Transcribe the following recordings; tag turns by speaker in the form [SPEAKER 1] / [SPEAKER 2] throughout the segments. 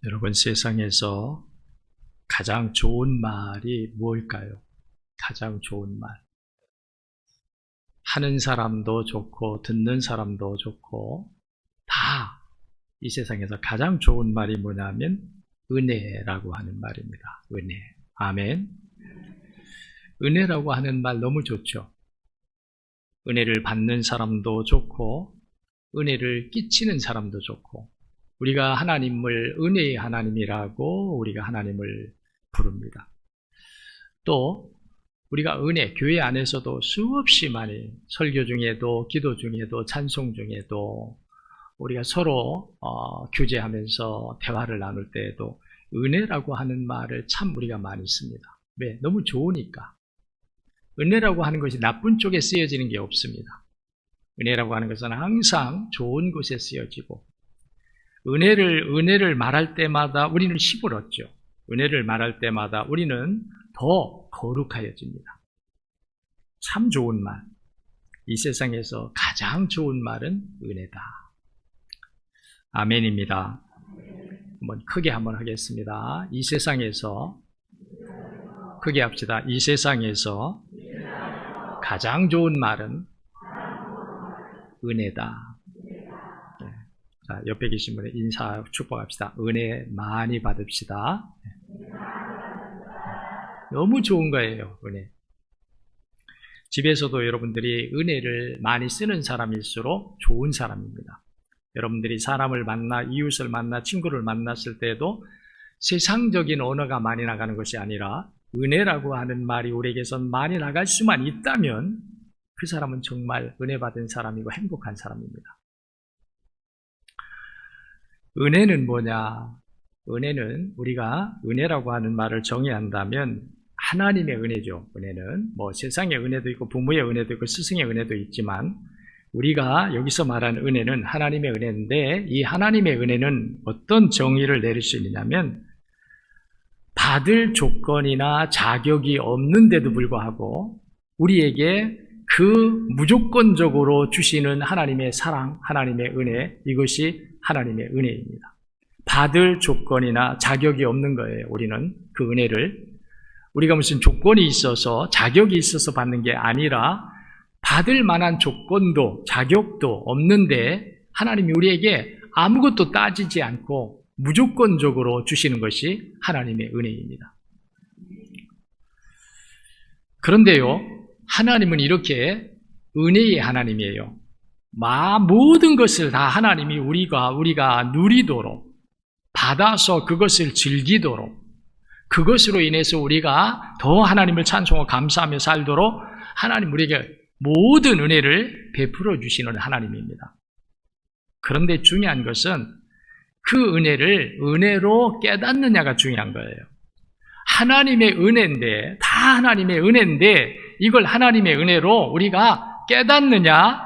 [SPEAKER 1] 여러분, 세상에서 가장 좋은 말이 무엇일까요? 가장 좋은 말. 하는 사람도 좋고 듣는 사람도 좋고 다 이 세상에서 가장 좋은 말이 뭐냐면 은혜라고 하는 말입니다. 은혜. 아멘. 은혜라고 하는 말 너무 좋죠. 은혜를 받는 사람도 좋고 은혜를 끼치는 사람도 좋고, 우리가 하나님을 은혜의 하나님이라고 우리가 하나님을 부릅니다. 또 우리가 은혜, 교회 안에서도 수없이 많이 설교 중에도 기도 중에도 찬송 중에도 우리가 서로 교제하면서 대화를 나눌 때에도 은혜라고 하는 말을 참 우리가 많이 씁니다. 왜? 너무 좋으니까. 은혜라고 하는 것이 나쁜 쪽에 쓰여지는 게 없습니다. 은혜라고 하는 것은 항상 좋은 곳에 쓰여지고, 은혜를 말할 때마다 우리는 힘을 얻죠. 은혜를 말할 때마다 우리는 더 거룩하여집니다. 참 좋은 말. 이 세상에서 가장 좋은 말은 은혜다. 아멘입니다. 한번 크게 한번 하겠습니다. 이 세상에서, 크게 합시다. 이 세상에서 가장 좋은 말은 은혜다. 네. 자, 옆에 계신 분의 인사 축복합시다. 은혜 많이 받읍시다. 네. 너무 좋은 거예요, 은혜. 집에서도 여러분들이 은혜를 많이 쓰는 사람일수록 좋은 사람입니다. 여러분들이 사람을 만나, 이웃을 만나, 친구를 만났을 때도 세상적인 언어가 많이 나가는 것이 아니라 은혜라고 하는 말이 우리에게서 많이 나갈 수만 있다면 그 사람은 정말 은혜 받은 사람이고 행복한 사람입니다. 은혜는 뭐냐? 은혜는 우리가 은혜라고 하는 말을 정의한다면 하나님의 은혜죠. 은혜는 뭐 세상의 은혜도 있고 부모의 은혜도 있고 스승의 은혜도 있지만, 우리가 여기서 말하는 은혜는 하나님의 은혜인데, 이 하나님의 은혜는 어떤 정의를 내릴 수 있느냐면, 받을 조건이나 자격이 없는데도 불구하고 우리에게 그 무조건적으로 주시는 하나님의 사랑, 하나님의 은혜, 이것이 하나님의 은혜입니다. 받을 조건이나 자격이 없는 거예요. 우리는 그 은혜를, 우리가 무슨 조건이 있어서 자격이 있어서 받는 게 아니라 받을 만한 조건도 자격도 없는데 하나님이 우리에게 아무것도 따지지 않고 무조건적으로 주시는 것이 하나님의 은혜입니다. 그런데요, 하나님은 이렇게 은혜의 하나님이에요. 모든 것을 다 하나님이 우리가 누리도록, 받아서 그것을 즐기도록, 그것으로 인해서 우리가 더 하나님을 찬송하고 감사하며 살도록 하나님 우리에게 모든 은혜를 베풀어 주시는 하나님입니다. 그런데 중요한 것은 그 은혜를 은혜로 깨닫느냐가 중요한 거예요. 하나님의 은혜인데, 다 하나님의 은혜인데 이걸 하나님의 은혜로 우리가 깨닫느냐,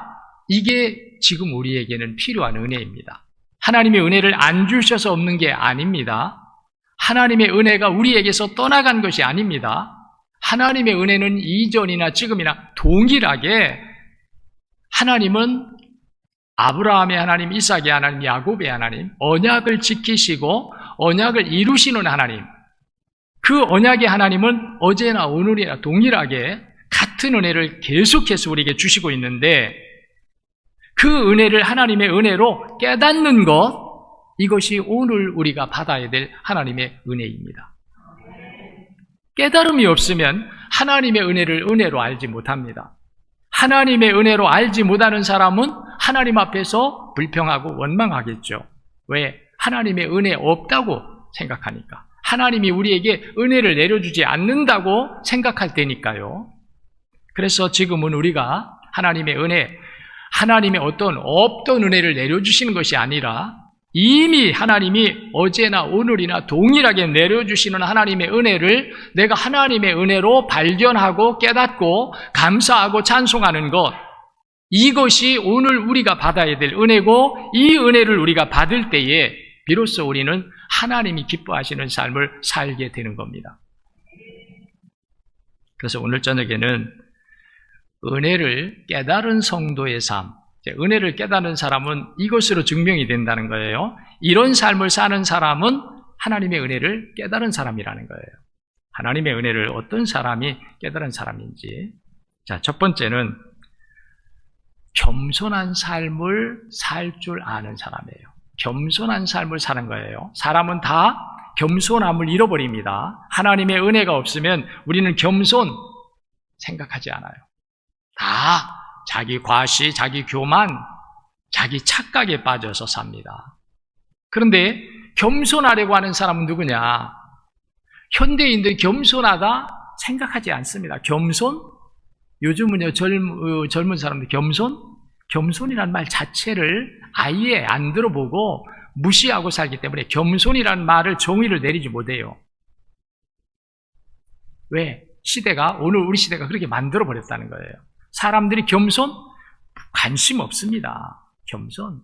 [SPEAKER 1] 이게 지금 우리에게는 필요한 은혜입니다. 하나님의 은혜를 안 주셔서 없는 게 아닙니다. 하나님의 은혜가 우리에게서 떠나간 것이 아닙니다. 하나님의 은혜는 이전이나 지금이나 동일하게, 하나님은 아브라함의 하나님, 이삭의 하나님, 야곱의 하나님, 언약을 지키시고 언약을 이루시는 하나님, 그 언약의 하나님은 어제나 오늘이나 동일하게 같은 은혜를 계속해서 우리에게 주시고 있는데, 그 은혜를 하나님의 은혜로 깨닫는 것, 이것이 오늘 우리가 받아야 될 하나님의 은혜입니다. 깨달음이 없으면 하나님의 은혜를 은혜로 알지 못합니다. 하나님의 은혜로 알지 못하는 사람은 하나님 앞에서 불평하고 원망하겠죠. 왜? 하나님의 은혜 없다고 생각하니까. 하나님이 우리에게 은혜를 내려주지 않는다고 생각할 때니까요. 그래서 지금은 우리가 하나님의 은혜, 하나님의 없던 은혜를 내려주시는 것이 아니라 이미 하나님이 어제나 오늘이나 동일하게 내려주시는 하나님의 은혜를 내가 하나님의 은혜로 발견하고 깨닫고 감사하고 찬송하는 것, 이것이 오늘 우리가 받아야 될 은혜고, 이 은혜를 우리가 받을 때에 비로소 우리는 하나님이 기뻐하시는 삶을 살게 되는 겁니다. 그래서 오늘 저녁에는 은혜를 깨달은 성도의 삶, 은혜를 깨닫는 사람은 이것으로 증명이 된다는 거예요. 이런 삶을 사는 사람은 하나님의 은혜를 깨달은 사람이라는 거예요. 하나님의 은혜를 어떤 사람이 깨달은 사람인지. 자, 첫 번째는 겸손한 삶을 살 줄 아는 사람이에요. 겸손한 삶을 사는 거예요. 사람은 다 겸손함을 잃어버립니다. 하나님의 은혜가 없으면 우리는 겸손 생각하지 않아요. 다 자기 과시, 자기 교만, 자기 착각에 빠져서 삽니다. 그런데 겸손하려고 하는 사람은 누구냐? 현대인들이 겸손하다 생각하지 않습니다. 겸손? 요즘은요, 젊은 사람들 겸손? 겸손이라는 말 자체를 아예 안 들어보고 무시하고 살기 때문에 겸손이라는 말을 정의를 내리지 못해요. 왜? 오늘 우리 시대가 그렇게 만들어버렸다는 거예요. 사람들이 겸손? 관심 없습니다. 겸손?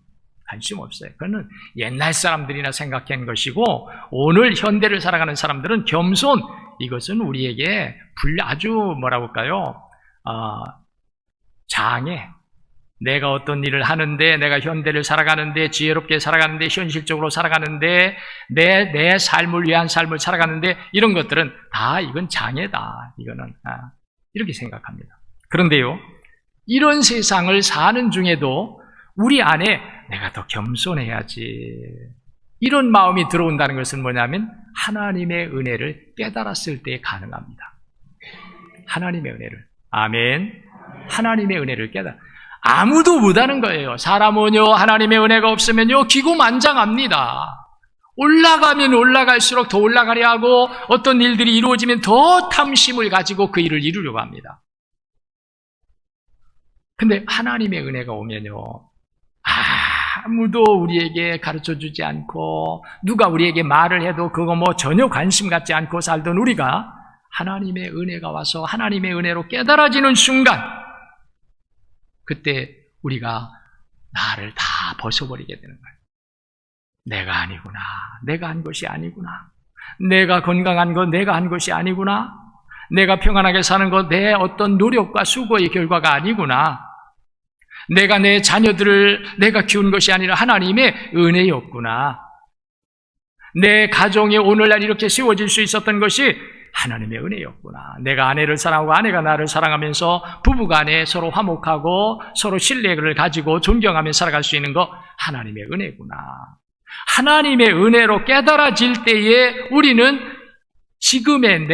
[SPEAKER 1] 관심 없어요. 그거는 옛날 사람들이나 생각한 것이고, 오늘 현대를 살아가는 사람들은 겸손, 이것은 우리에게 아주 뭐라고 할까요? 장애. 내가 어떤 일을 하는데, 내가 현대를 살아가는데, 지혜롭게 살아가는데, 현실적으로 살아가는데, 내 삶을 위한 삶을 살아가는데, 이런 것들은 다 이건 장애다. 이거는 이렇게 생각합니다. 그런데요, 이런 세상을 사는 중에도 우리 안에 내가 더 겸손해야지, 이런 마음이 들어온다는 것은 뭐냐면 하나님의 은혜를 깨달았을 때 가능합니다. 하나님의 은혜를. 아멘. 하나님의 은혜를 아무도 못하는 거예요. 사람은요, 하나님의 은혜가 없으면요, 기고만장합니다. 올라가면 올라갈수록 더 올라가려 하고, 어떤 일들이 이루어지면 더 탐심을 가지고 그 일을 이루려고 합니다. 근데 하나님의 은혜가 오면요, 아무도 우리에게 가르쳐 주지 않고, 누가 우리에게 말을 해도 그거 전혀 관심 갖지 않고 살던 우리가 하나님의 은혜가 와서 하나님의 은혜로 깨달아지는 순간, 그때 우리가 나를 다 벗어버리게 되는 거예요. 내가 아니구나. 내가 한 것이 아니구나. 내가 건강한 건 내가 한 것이 아니구나. 내가 평안하게 사는 것 내 어떤 노력과 수고의 결과가 아니구나. 내가 내 자녀들을 내가 키운 것이 아니라 하나님의 은혜였구나. 내 가정이 오늘날 이렇게 세워질 수 있었던 것이 하나님의 은혜였구나. 내가 아내를 사랑하고 아내가 나를 사랑하면서 부부간에 서로 화목하고 서로 신뢰를 가지고 존경하며 살아갈 수 있는 거 하나님의 은혜구나. 하나님의 은혜로 깨달아질 때에 우리는 지금의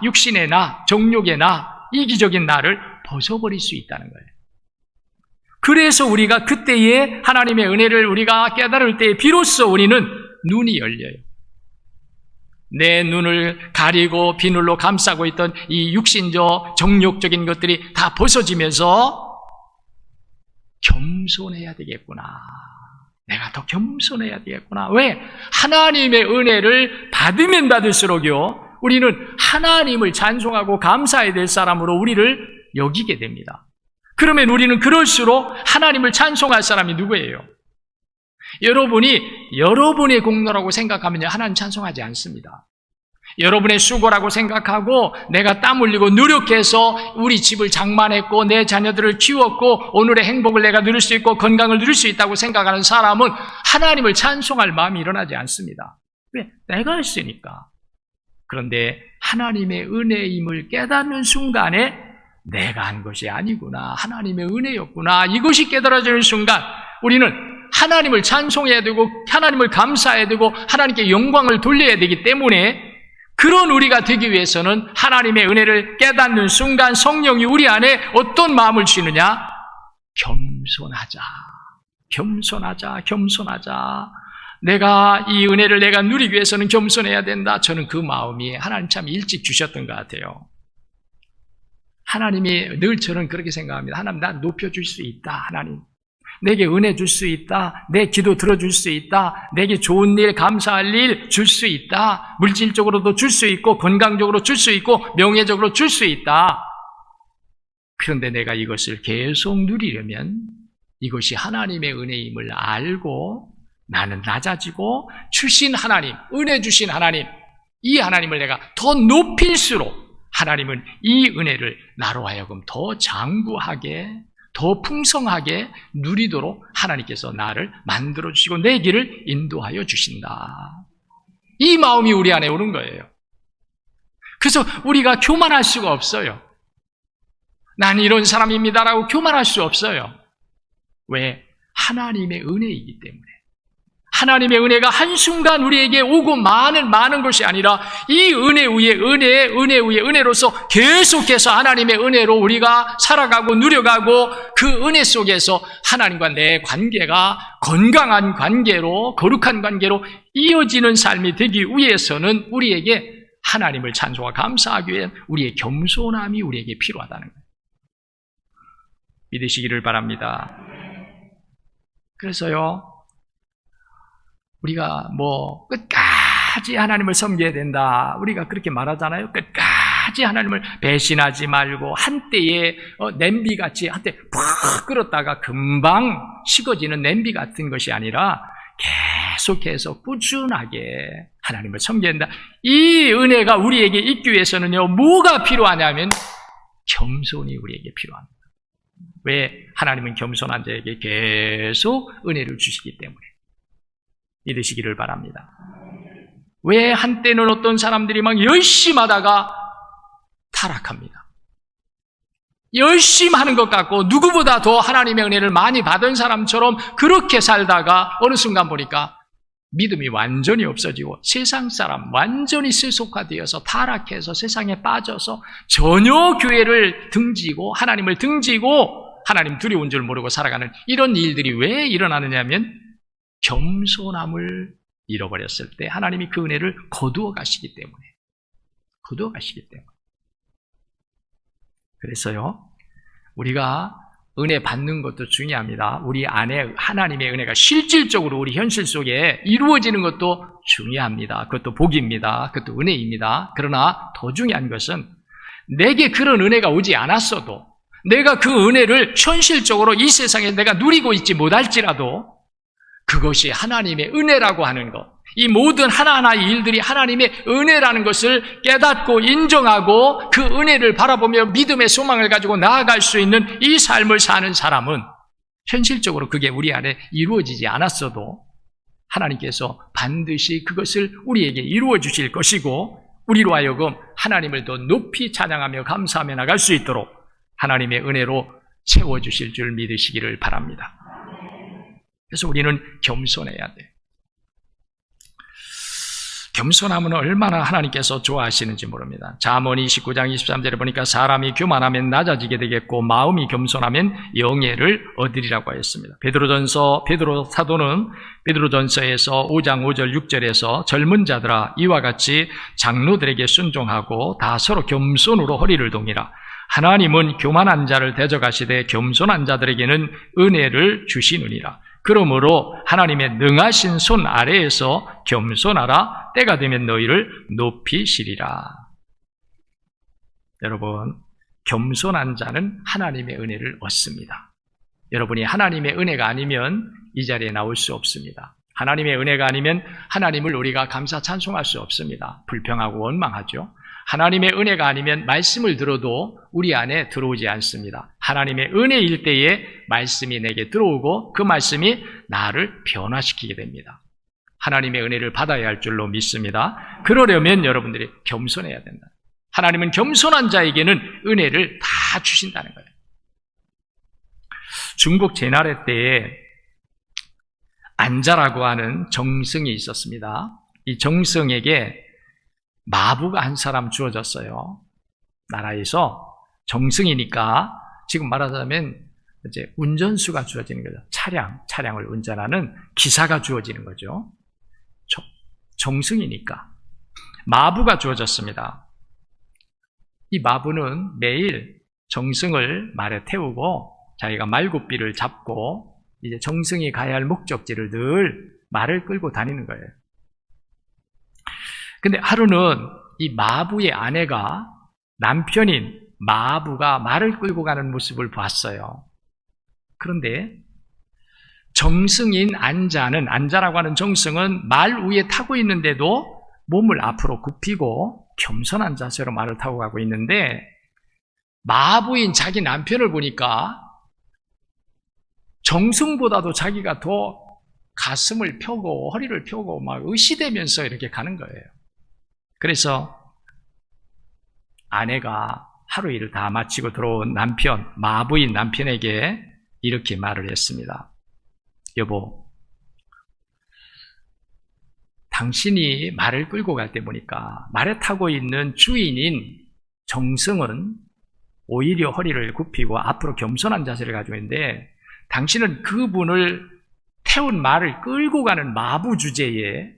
[SPEAKER 1] 육신의 나, 정욕의 나, 이기적인 나를 벗어버릴 수 있다는 거예요. 그래서 우리가 그때에 하나님의 은혜를 우리가 깨달을 때에 비로소 우리는 눈이 열려요. 내 눈을 가리고 비늘로 감싸고 있던 이 육신적 정욕적인 것들이 다 벗어지면서 겸손해야 되겠구나. 내가 더 겸손해야 되겠구나. 왜? 하나님의 은혜를 받으면 받을수록요, 우리는 하나님을 찬송하고 감사해야 될 사람으로 우리를 여기게 됩니다. 그러면 우리는 그럴수록 하나님을 찬송할 사람이 누구예요? 여러분이 여러분의 공로라고 생각하면 하나님 찬송하지 않습니다. 여러분의 수고라고 생각하고 내가 땀 흘리고 노력해서 우리 집을 장만했고 내 자녀들을 키웠고 오늘의 행복을 내가 누릴 수 있고 건강을 누릴 수 있다고 생각하는 사람은 하나님을 찬송할 마음이 일어나지 않습니다. 왜? 내가 했으니까. 그런데 하나님의 은혜임을 깨닫는 순간에 내가 한 것이 아니구나, 하나님의 은혜였구나, 이것이 깨달아지는 순간 우리는 하나님을 찬송해야 되고 하나님을 감사해야 되고 하나님께 영광을 돌려야 되기 때문에, 그런 우리가 되기 위해서는 하나님의 은혜를 깨닫는 순간 성령이 우리 안에 어떤 마음을 주느냐? 겸손하자, 겸손하자, 겸손하자. 내가 이 은혜를 내가 누리기 위해서는 겸손해야 된다. 저는 그 마음이 하나님 참 일찍 주셨던 것 같아요. 하나님이 늘 저는 그렇게 생각합니다. 하나님, 나 높여줄 수 있다. 하나님, 내게 은혜 줄 수 있다. 내 기도 들어줄 수 있다. 내게 좋은 일, 감사할 일 줄 수 있다. 물질적으로도 줄 수 있고 건강적으로 줄 수 있고 명예적으로 줄 수 있다. 그런데 내가 이것을 계속 누리려면 이것이 하나님의 은혜임을 알고 나는 낮아지고 주신 하나님, 은혜 주신 하나님, 이 하나님을 내가 더 높일수록 하나님은 이 은혜를 나로 하여금 더 장구하게, 더 풍성하게 누리도록 하나님께서 나를 만들어주시고 내 길을 인도하여 주신다. 이 마음이 우리 안에 오는 거예요. 그래서 우리가 교만할 수가 없어요. 난 이런 사람입니다라고 교만할 수 없어요. 왜? 하나님의 은혜이기 때문에. 하나님의 은혜가 한순간 우리에게 오고 많은 것이 아니라 이 은혜 위에 은혜 위에 은혜로서 계속해서 하나님의 은혜로 우리가 살아가고 누려가고 그 은혜 속에서 하나님과 내 관계가 건강한 관계로 거룩한 관계로 이어지는 삶이 되기 위해서는 우리에게 하나님을 찬송과 감사하기 위해 우리의 겸손함이 우리에게 필요하다는 거예요. 믿으시기를 바랍니다. 그래서요, 우리가 끝까지 하나님을 섬겨야 된다. 우리가 그렇게 말하잖아요. 끝까지 하나님을 배신하지 말고 한때에 냄비같이 한때 푹 끓었다가 금방 식어지는 냄비 같은 것이 아니라 계속해서 꾸준하게 하나님을 섬겨야 된다. 이 은혜가 우리에게 있기 위해서는요, 뭐가 필요하냐면 겸손이 우리에게 필요합니다. 왜? 하나님은 겸손한 자에게 계속 은혜를 주시기 때문에. 믿으시기를 바랍니다. 왜 한때는 어떤 사람들이 막 열심히 하다가 타락합니다. 열심히 하는 것 같고 누구보다 더 하나님의 은혜를 많이 받은 사람처럼 그렇게 살다가 어느 순간 보니까 믿음이 완전히 없어지고 세상 사람 완전히 세속화되어서 타락해서 세상에 빠져서 전혀 교회를 등지고 하나님을 등지고 하나님 두려운 줄 모르고 살아가는 이런 일들이 왜 일어나느냐면 겸손함을 잃어버렸을 때 하나님이 그 은혜를 거두어 가시기 때문에. 그래서요, 우리가 은혜 받는 것도 중요합니다. 우리 안에 하나님의 은혜가 실질적으로 우리 현실 속에 이루어지는 것도 중요합니다. 그것도 복입니다. 그것도 은혜입니다. 그러나 더 중요한 것은 내게 그런 은혜가 오지 않았어도 내가 그 은혜를 현실적으로 이 세상에 내가 누리고 있지 못할지라도 그것이 하나님의 은혜라고 하는 것, 이 모든 하나하나의 일들이 하나님의 은혜라는 것을 깨닫고 인정하고 그 은혜를 바라보며 믿음의 소망을 가지고 나아갈 수 있는 이 삶을 사는 사람은 현실적으로 그게 우리 안에 이루어지지 않았어도 하나님께서 반드시 그것을 우리에게 이루어 주실 것이고 우리로 하여금 하나님을 더 높이 찬양하며 감사하며 나갈 수 있도록 하나님의 은혜로 채워주실 줄 믿으시기를 바랍니다. 그래서 우리는 겸손해야 돼. 겸손함은 얼마나 하나님께서 좋아하시는지 모릅니다. 잠언 29장 23절에 보니까 사람이 교만하면 낮아지게 되겠고 마음이 겸손하면 영예를 얻으리라고 했습니다. 베드로 사도는 베드로전서에서 5장 5절 6절에서 젊은 자들아 이와 같이 장로들에게 순종하고 다 서로 겸손으로 허리를 동이라. 하나님은 교만한 자를 대적하시되 겸손한 자들에게는 은혜를 주시느니라. 그러므로 하나님의 능하신 손 아래에서 겸손하라. 때가 되면 너희를 높이시리라. 여러분, 겸손한 자는 하나님의 은혜를 얻습니다. 여러분이 하나님의 은혜가 아니면 이 자리에 나올 수 없습니다. 하나님의 은혜가 아니면 하나님을 우리가 감사 찬송할 수 없습니다. 불평하고 원망하죠. 하나님의 은혜가 아니면 말씀을 들어도 우리 안에 들어오지 않습니다. 하나님의 은혜일 때에 말씀이 내게 들어오고 그 말씀이 나를 변화시키게 됩니다. 하나님의 은혜를 받아야 할 줄로 믿습니다. 그러려면 여러분들이 겸손해야 된다. 하나님은 겸손한 자에게는 은혜를 다 주신다는 거예요. 중국 제나래 때에 안자라고 하는 정승이 있었습니다. 이 정승에게 마부가 한 사람 주어졌어요. 나라에서 정승이니까 지금 말하자면 이제 운전수가 주어지는 거죠. 차량을 운전하는 기사가 주어지는 거죠. 정승이니까 마부가 주어졌습니다. 이 마부는 매일 정승을 말에 태우고 자기가 말굽비를 잡고 이제 정승이 가야 할 목적지를 늘 말을 끌고 다니는 거예요. 근데 하루는 이 마부의 아내가 남편인 마부가 말을 끌고 가는 모습을 봤어요. 그런데 정승인 안자라고 하는 정승은 말 위에 타고 있는데도 몸을 앞으로 굽히고 겸손한 자세로 말을 타고 가고 있는데 마부인 자기 남편을 보니까 정승보다도 자기가 더 가슴을 펴고 허리를 펴고 막 의시되면서 이렇게 가는 거예요. 그래서 아내가 하루 일을 다 마치고 들어온 남편, 마부인 남편에게 이렇게 말을 했습니다. 여보, 당신이 말을 끌고 갈 때 보니까 말에 타고 있는 주인인 정승은 오히려 허리를 굽히고 앞으로 겸손한 자세를 가지고 있는데 당신은 그분을 태운 말을 끌고 가는 마부 주제에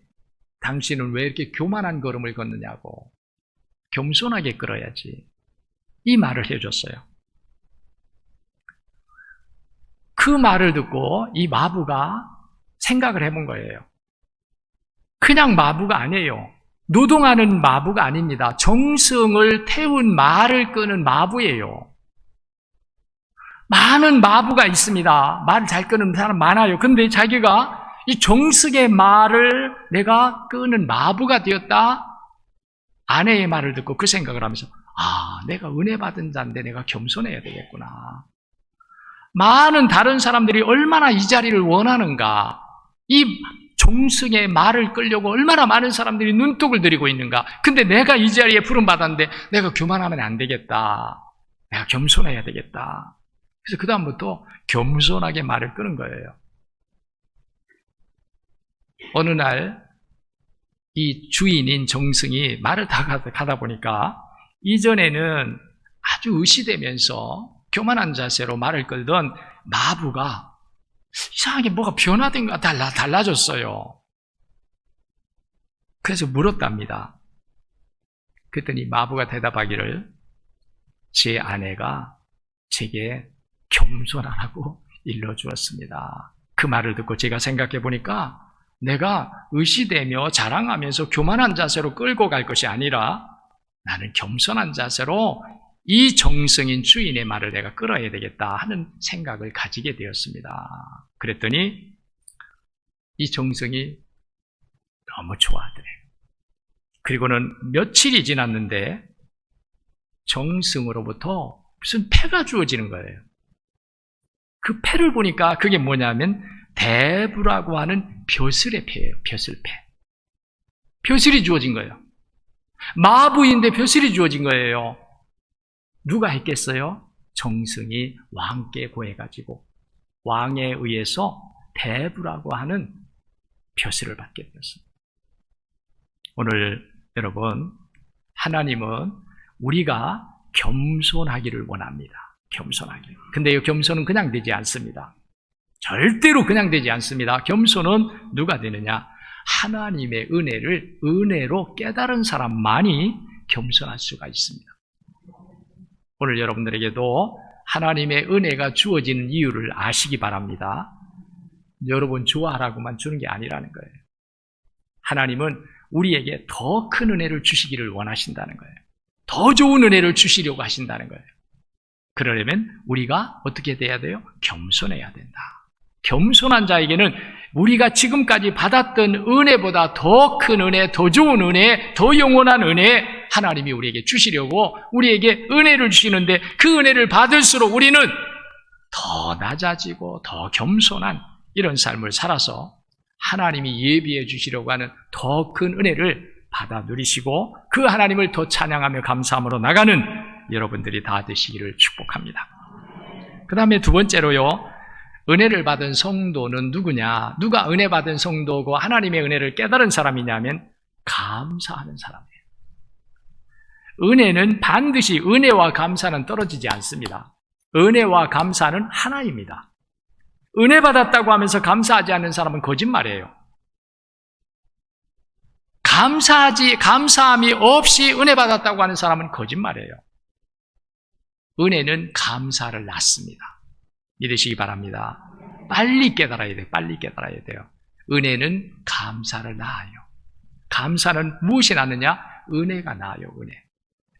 [SPEAKER 1] 당신은 왜 이렇게 교만한 걸음을 걷느냐고. 겸손하게 끌어야지. 이 말을 해줬어요. 그 말을 듣고 이 마부가 생각을 해본 거예요. 그냥 마부가 아니에요. 노동하는 마부가 아닙니다. 정승을 태운 말을 끄는 마부예요. 많은 마부가 있습니다. 말을 잘 끄는 사람 많아요. 근데 자기가 이 정승의 말을 내가 끄는 마부가 되었다. 아내의 말을 듣고 그 생각을 하면서 내가 은혜 받은 자인데 내가 겸손해야 되겠구나. 많은 다른 사람들이 얼마나 이 자리를 원하는가. 이 정승의 말을 끌려고 얼마나 많은 사람들이 눈독을 들이고 있는가. 근데 내가 이 자리에 부름받았는데 내가 교만하면 안 되겠다. 내가 겸손해야 되겠다. 그래서 그 다음부터 겸손하게 말을 끄는 거예요. 어느 날 이 주인인 정승이 말을 다 가다 보니까 이전에는 아주 의시되면서 교만한 자세로 말을 끌던 마부가 이상하게 뭐가 변화된 것 달라졌어요. 그래서 물었답니다. 그랬더니 마부가 대답하기를 제 아내가 제게 겸손하라고 일러주었습니다. 그 말을 듣고 제가 생각해 보니까 내가 의시되며 자랑하면서 교만한 자세로 끌고 갈 것이 아니라 나는 겸손한 자세로 이 정승인 주인의 말을 내가 끌어야 되겠다 하는 생각을 가지게 되었습니다. 그랬더니 이 정승이 너무 좋아하더래요. 그리고는 며칠이 지났는데 정승으로부터 무슨 패가 주어지는 거예요. 그 패를 보니까 그게 뭐냐면 대부라고 하는 벼슬의 패예요. 벼슬패. 벼슬이 주어진 거예요. 마부인데 벼슬이 주어진 거예요. 누가 했겠어요? 정승이 왕께 고해가지고 왕에 의해서 대부라고 하는 벼슬을 받게 되었습니다. 오늘 여러분, 하나님은 우리가 겸손하기를 원합니다. 겸손하기. 근데 이 겸손은 그냥 되지 않습니다. 절대로 그냥 되지 않습니다. 겸손은 누가 되느냐? 하나님의 은혜를 은혜로 깨달은 사람만이 겸손할 수가 있습니다. 오늘 여러분들에게도 하나님의 은혜가 주어지는 이유를 아시기 바랍니다. 여러분 좋아하라고만 주는 게 아니라는 거예요. 하나님은 우리에게 더 큰 은혜를 주시기를 원하신다는 거예요. 더 좋은 은혜를 주시려고 하신다는 거예요. 그러려면 우리가 어떻게 돼야 돼요? 겸손해야 된다. 겸손한 자에게는 우리가 지금까지 받았던 은혜보다 더 큰 은혜, 더 좋은 은혜, 더 영원한 은혜 하나님이 우리에게 주시려고 우리에게 은혜를 주시는데 그 은혜를 받을수록 우리는 더 낮아지고 더 겸손한 이런 삶을 살아서 하나님이 예비해 주시려고 하는 더 큰 은혜를 받아 누리시고 그 하나님을 더 찬양하며 감사함으로 나가는 여러분들이 다 되시기를 축복합니다. 그 다음에 두 번째로요. 은혜를 받은 성도는 누구냐? 누가 은혜 받은 성도고 하나님의 은혜를 깨달은 사람이냐면 감사하는 사람이에요. 은혜는 반드시 은혜와 감사는 떨어지지 않습니다. 은혜와 감사는 하나입니다. 은혜 받았다고 하면서 감사하지 않는 사람은 거짓말이에요. 감사함이 없이 은혜 받았다고 하는 사람은 거짓말이에요. 은혜는 감사를 낳습니다. 믿으시기 바랍니다. 빨리 깨달아야 돼요. 빨리 깨달아야 돼요. 은혜는 감사를 낳아요. 감사는 무엇이 낳느냐? 은혜가 낳아요.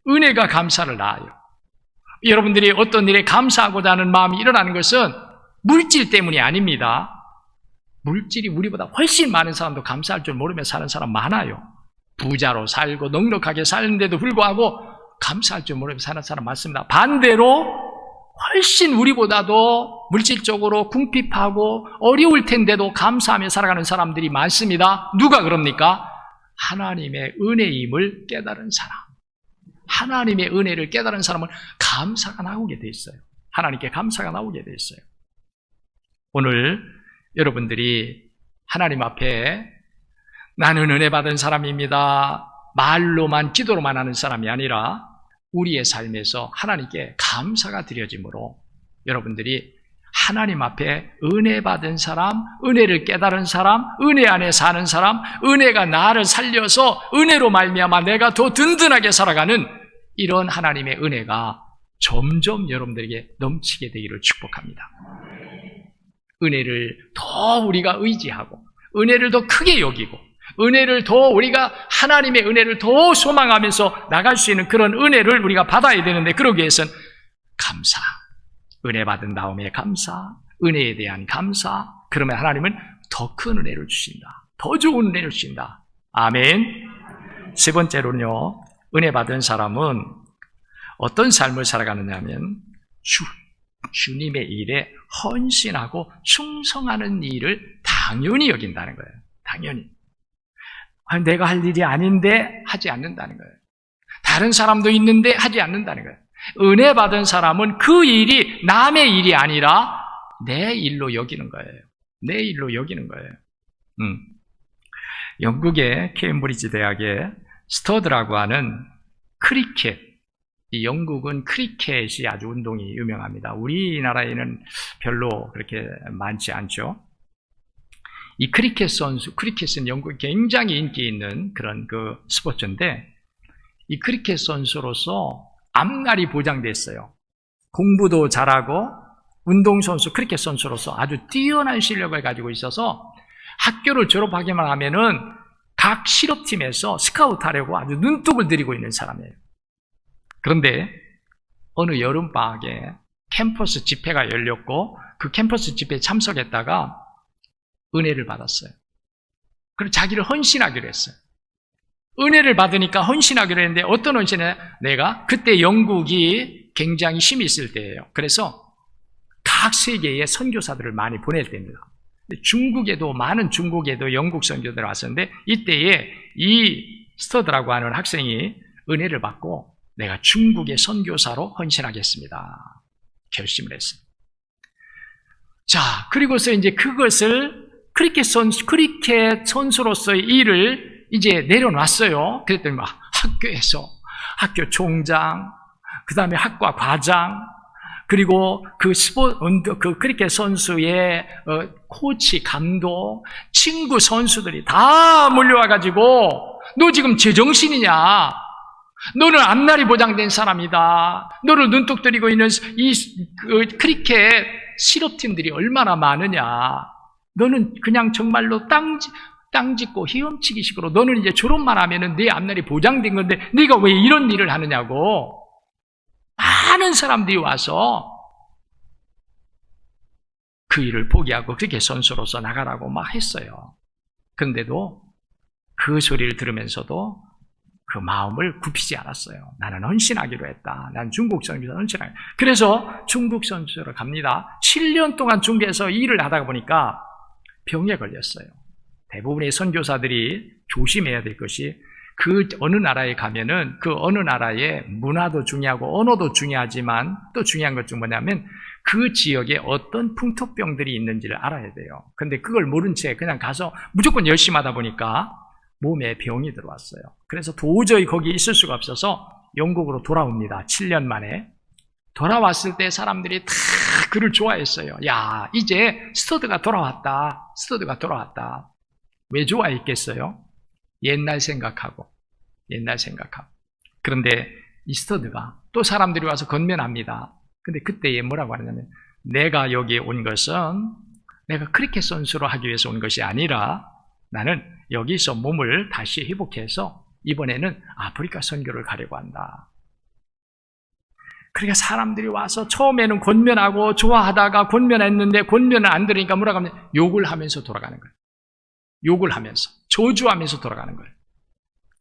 [SPEAKER 1] 은혜가 감사를 낳아요. 여러분들이 어떤 일에 감사하고자 하는 마음이 일어나는 것은 물질 때문이 아닙니다. 물질이 우리보다 훨씬 많은 사람도 감사할 줄 모르며 사는 사람 많아요. 부자로 살고 넉넉하게 사는데도 불구하고 감사할 줄 모르며 사는 사람 많습니다. 반대로 훨씬 우리보다도 물질적으로 궁핍하고 어려울 텐데도 감사하며 살아가는 사람들이 많습니다. 누가 그럽니까? 하나님의 은혜임을 깨달은 사람. 하나님의 은혜를 깨달은 사람은 감사가 나오게 돼 있어요. 하나님께 감사가 나오게 돼 있어요. 오늘 여러분들이 하나님 앞에 나는 은혜 받은 사람입니다. 말로만 기도로만 하는 사람이 아니라 우리의 삶에서 하나님께 감사가 드려짐으로 여러분들이 하나님 앞에 은혜 받은 사람, 은혜를 깨달은 사람, 은혜 안에 사는 사람, 은혜가 나를 살려서 은혜로 말미암아 내가 더 든든하게 살아가는 이런 하나님의 은혜가 점점 여러분들에게 넘치게 되기를 축복합니다. 은혜를 더 우리가 의지하고 은혜를 더 크게 여기고 은혜를 더 우리가 하나님의 은혜를 더 소망하면서 나갈 수 있는 그런 은혜를 우리가 받아야 되는데 그러기 위해서는 감사, 은혜 받은 다음에 감사, 은혜에 대한 감사. 그러면 하나님은 더 큰 은혜를 주신다. 더 좋은 은혜를 주신다. 아멘. 세 번째로는요, 은혜 받은 사람은 어떤 삶을 살아가느냐 하면 주님의 일에 헌신하고 충성하는 일을 당연히 여긴다는 거예요. 당연히. 내가 할 일이 아닌데 하지 않는다는 거예요. 다른 사람도 있는데 하지 않는다는 거예요. 은혜 받은 사람은 그 일이 남의 일이 아니라 내 일로 여기는 거예요. 내 일로 여기는 거예요. 영국의 케임브리지 대학의 스터드라고 하는 크리켓, 이 영국은 크리켓이 아주 운동이 유명합니다. 우리나라에는 별로 그렇게 많지 않죠. 이 크리켓은 영국에 굉장히 인기 있는 그런 그 스포츠인데, 이 크리켓 선수로서 앞날이 보장됐어요. 공부도 잘하고 운동선수, 크리켓 선수로서 아주 뛰어난 실력을 가지고 있어서 학교를 졸업하기만 하면은 각 실업팀에서 스카우트 하려고 아주 눈독을 들이고 있는 사람이에요. 그런데 어느 여름방학에 캠퍼스 집회가 열렸고 그 캠퍼스 집회에 참석했다가 은혜를 받았어요. 그리고 자기를 헌신하기로 했어요. 은혜를 받으니까 헌신하기로 했는데 어떤 헌신을 내가 그때 영국이 굉장히 힘이 있을 때예요. 그래서 각 세계에 선교사들을 많이 보낼 때입니다. 중국에도 많은 중국에도 영국 선교사들이 왔었는데 이때에 이 스터드라고 하는 학생이 은혜를 받고 내가 중국의 선교사로 헌신하겠습니다. 결심을 했어요. 자, 그리고서 이제 그것을 크리켓 선수로서의 일을 이제 내려놨어요. 그랬더니 막 학교에서 학교 총장, 그 다음에 학과 과장, 그리고 그 크리켓 선수의 코치, 감독, 친구 선수들이 다 몰려와가지고 너 지금 제정신이냐? 너는 앞날이 보장된 사람이다. 너를 눈독 들이고 있는 이 크리켓 실업팀들이 얼마나 많으냐? 너는 그냥 정말로 땅 짚고 헤엄치기식으로 너는 이제 졸업만 하면은 네 앞날이 보장된 건데 네가 왜 이런 일을 하느냐고 많은 사람들이 와서 그 일을 포기하고 그렇게 선수로서 나가라고 막 했어요. 그런데도 그 소리를 들으면서도 그 마음을 굽히지 않았어요. 나는 헌신하기로 했다. 난 중국 선교사 헌신하기로. 그래서 중국 선교사로 갑니다. 7년 동안 중국에서 일을 하다가 보니까 병에 걸렸어요. 대부분의 선교사들이 조심해야 될 것이 그 어느 나라에 가면은 그 어느 나라의 문화도 중요하고 언어도 중요하지만 또 중요한 것 중 뭐냐면 그 지역에 어떤 풍토병들이 있는지를 알아야 돼요. 근데 그걸 모른 채 그냥 가서 무조건 열심히 하다 보니까 몸에 병이 들어왔어요. 그래서 도저히 거기 있을 수가 없어서 영국으로 돌아옵니다. 7년 만에. 돌아왔을 때 사람들이 다 그를 좋아했어요. 야, 이제 스터드가 돌아왔다. 스터드가 돌아왔다. 왜 좋아했겠어요? 옛날 생각하고. 그런데 이 스터드가 또 사람들이 와서 건면합니다. 근데 그때에 뭐라고 하냐면 내가 여기에 온 것은 내가 크리켓 선수로 하기 위해서 온 것이 아니라 나는 여기서 몸을 다시 회복해서 이번에는 아프리카 선교를 가려고 한다. 그러니까 사람들이 와서 처음에는 권면하고 좋아하다가 권면했는데 권면을 안 들으니까 뭐라고 하면 욕을 하면서 돌아가는 거예요. 욕을 하면서 저주하면서 돌아가는 거예요.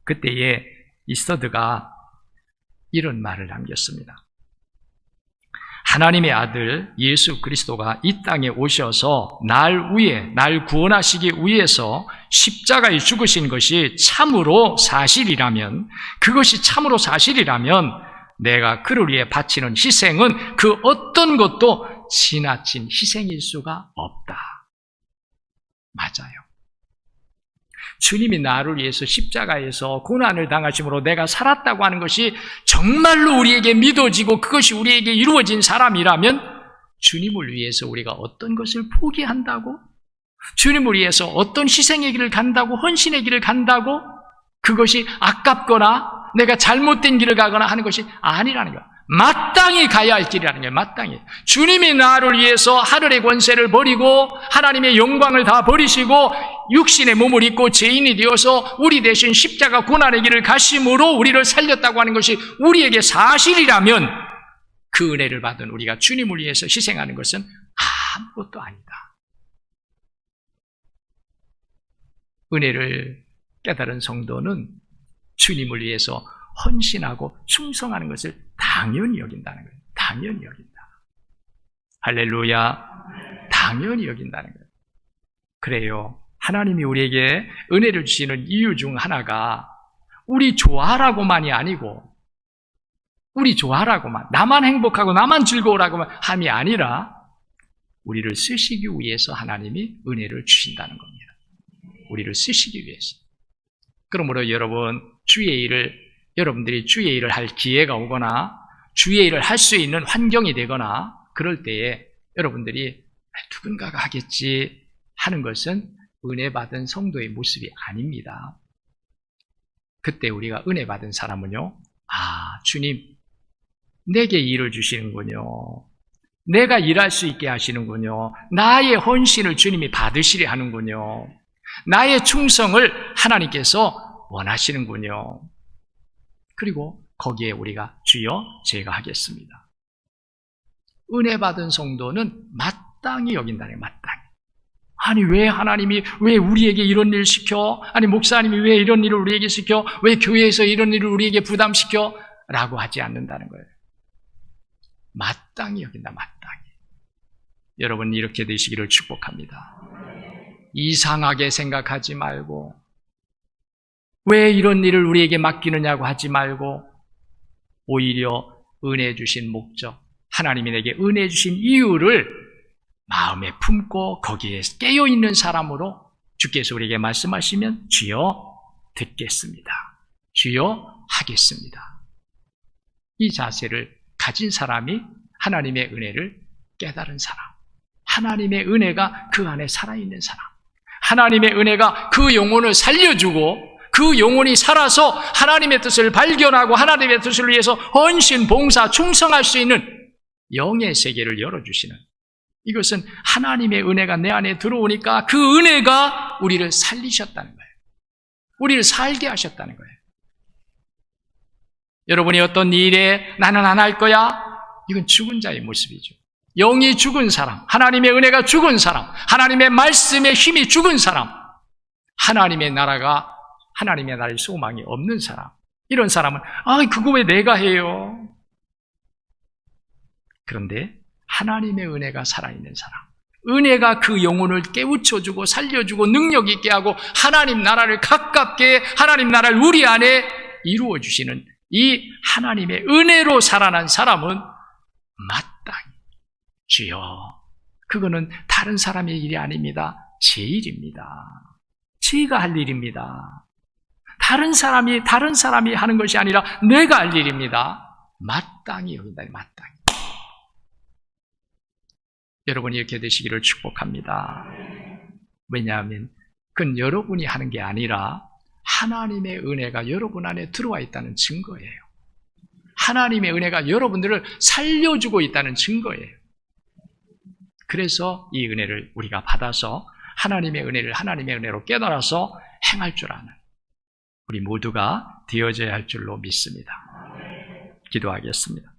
[SPEAKER 1] 그때에 이 스터드가 이런 말을 남겼습니다. 하나님의 아들 예수 그리스도가 이 땅에 오셔서 날 구원하시기 위해서 십자가에 죽으신 것이 참으로 사실이라면, 그것이 참으로 사실이라면 내가 그를 위해 바치는 희생은 그 어떤 것도 지나친 희생일 수가 없다. 맞아요. 주님이 나를 위해서 십자가에서 고난을 당하심으로 내가 살았다고 하는 것이 정말로 우리에게 믿어지고 그것이 우리에게 이루어진 사람이라면 주님을 위해서 우리가 어떤 것을 포기한다고? 주님을 위해서 어떤 희생의 길을 간다고? 헌신의 길을 간다고? 그것이 아깝거나 내가 잘못된 길을 가거나 하는 것이 아니라는 거야. 마땅히 가야 할 길이라는 거예요. 마땅히. 주님이 나를 위해서 하늘의 권세를 버리고 하나님의 영광을 다 버리시고 육신의 몸을 입고 죄인이 되어서 우리 대신 십자가 고난의 길을 가심으로 우리를 살렸다고 하는 것이 우리에게 사실이라면 그 은혜를 받은 우리가 주님을 위해서 희생하는 것은 아무것도 아니다. 은혜를 깨달은 성도는 주님을 위해서 헌신하고 충성하는 것을 당연히 여긴다는 거예요. 당연히 여긴다. 할렐루야. 당연히 여긴다는 거예요. 그래요. 하나님이 우리에게 은혜를 주시는 이유 중 하나가 우리 좋아라고만이 아니고, 우리 좋아라고만, 나만 행복하고 나만 즐거우라고만 함이 아니라 우리를 쓰시기 위해서 하나님이 은혜를 주신다는 겁니다. 우리를 쓰시기 위해서. 그러므로 여러분들이 주의 일을 할 기회가 오거나 주의 일을 할 수 있는 환경이 되거나 그럴 때에 여러분들이 누군가가 하겠지 하는 것은 은혜 받은 성도의 모습이 아닙니다. 그때 우리가 은혜 받은 사람은요, 주님 내게 일을 주시는군요. 내가 일할 수 있게 하시는군요. 나의 헌신을 주님이 받으시려 하는군요. 나의 충성을 하나님께서 원하시는군요. 그리고 거기에 우리가 주여 제가 하겠습니다. 은혜 받은 성도는 마땅히 여긴다는 거예요. 마땅히. 아니 왜 하나님이 왜 우리에게 이런 일을 시켜? 아니 목사님이 왜 이런 일을 우리에게 시켜? 왜 교회에서 이런 일을 우리에게 부담시켜? 라고 하지 않는다는 거예요. 마땅히 여긴다. 마땅히. 여러분 이렇게 되시기를 축복합니다. 이상하게 생각하지 말고 왜 이런 일을 우리에게 맡기느냐고 하지 말고 오히려 은혜 주신 목적, 하나님이 내게 은혜 주신 이유를 마음에 품고 거기에 깨어있는 사람으로 주께서 우리에게 말씀하시면 주여 듣겠습니다. 주여 하겠습니다. 이 자세를 가진 사람이 하나님의 은혜를 깨달은 사람, 하나님의 은혜가 그 안에 살아있는 사람, 하나님의 은혜가 그 영혼을 살려주고 그 영혼이 살아서 하나님의 뜻을 발견하고 하나님의 뜻을 위해서 헌신, 봉사, 충성할 수 있는 영의 세계를 열어주시는, 이것은 하나님의 은혜가 내 안에 들어오니까 그 은혜가 우리를 살리셨다는 거예요. 우리를 살게 하셨다는 거예요. 여러분이 어떤 일에 나는 안 할 거야? 이건 죽은 자의 모습이죠. 영이 죽은 사람, 하나님의 은혜가 죽은 사람, 하나님의 말씀의 힘이 죽은 사람, 하나님의 나라의 소망이 없는 사람, 이런 사람은 그거 왜 내가 해요? 그런데 하나님의 은혜가 살아있는 사람, 은혜가 그 영혼을 깨우쳐주고 살려주고 능력 있게 하고 하나님 나라를 가깝게, 하나님 나라를 우리 안에 이루어주시는 이 하나님의 은혜로 살아난 사람은 마땅히 주여, 그거는 다른 사람의 일이 아닙니다. 제 일입니다. 제가 할 일입니다. 다른 사람이 하는 것이 아니라 내가 할 일입니다. 마땅히 여긴다. 마땅히. 여러분이 이렇게 되시기를 축복합니다. 왜냐하면 그건 여러분이 하는 게 아니라 하나님의 은혜가 여러분 안에 들어와 있다는 증거예요. 하나님의 은혜가 여러분들을 살려주고 있다는 증거예요. 그래서 이 은혜를 우리가 받아서 하나님의 은혜를 하나님의 은혜로 깨달아서 행할 줄 아는 우리 모두가 되어져야 할 줄로 믿습니다. 기도하겠습니다.